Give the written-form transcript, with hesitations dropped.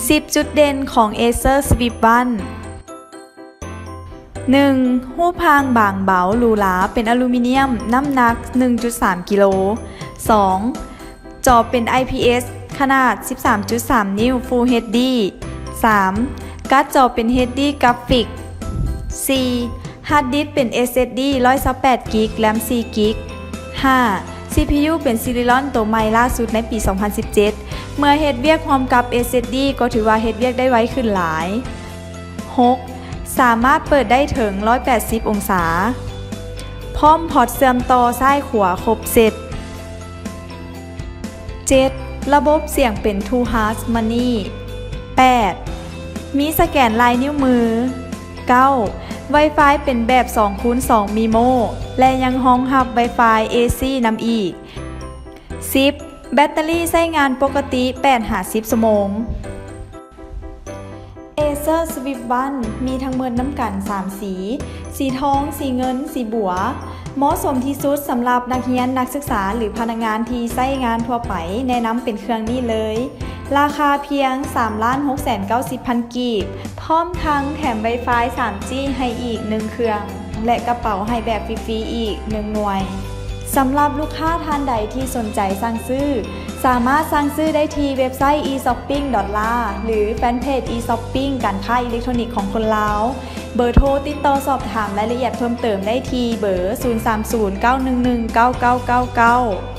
10 จุดเด่นของ Acer Swift One 1. หูพางบางเบาหรูหราเป็นอลูมิเนียมน้ำหนัก 1.3 กิโล 2. จอเป็น IPS ขนาด 13.3 นิ้ว Full HD 3. การ์ดจอเป็น HD กราฟิก 4. ฮาร์ดดิสก์เป็น SSD 128 กิก แรม 4 กิก 5. CPU เป็น Celeron ตัวใหม่ล่าสุดในปี 2017 เมื่อเฮ็ดเวียกพร้อมกับ SSD ก็ถือว่าเฮ็ดเวียกได้ไวขึ้นหลาย 6. สามารถเปิดได้ถึง 180 องศา พร้อมพอร์ตเชื่อมต่อซ้ายขวาครบเสร็จ 7. ระบบเสียงเป็น True Harmony 8. มีสแกนลายนิ้วมือ 9. Wi-Fi เป็นแบบ 2x2 MIMO และยังรองรับ Wi-Fi AC นำอีก 10. แบตเตอรี่ใช้งานปกติ 8-10 ชั่วโมง Acer Swift One มีทั้งหมดน้ำกัน 3 สี สีทอง สีเงิน สีบัว เหมาะสมที่สุดสำหรับนักเรียนนักศึกษาหรือพนักงานที่ใช้งานทั่วไปแนะนำเป็นเครื่องนี้เลย ราคาเพียง 3,690,000 กีบ พร้อมทั้งแถม Wi-Fi 3G ให้อีก 1 เครื่อง และกระเป๋าให้แบบฟรีๆอีก 1 หน่วย สำหรับลูกค้าท่านใดที่สนใจสั่งซื้อสามารถสั่งซื้อได้ที่เว็บไซต์ e-shopping.la หรือแฟนเพจ e-shopping การค้าอิเล็กทรอนิกส์ของคนลาว เบอร์โทรติดต่อสอบถามรายละเอียดเพิ่มเติมได้ที่เบอร์ 030 911 9999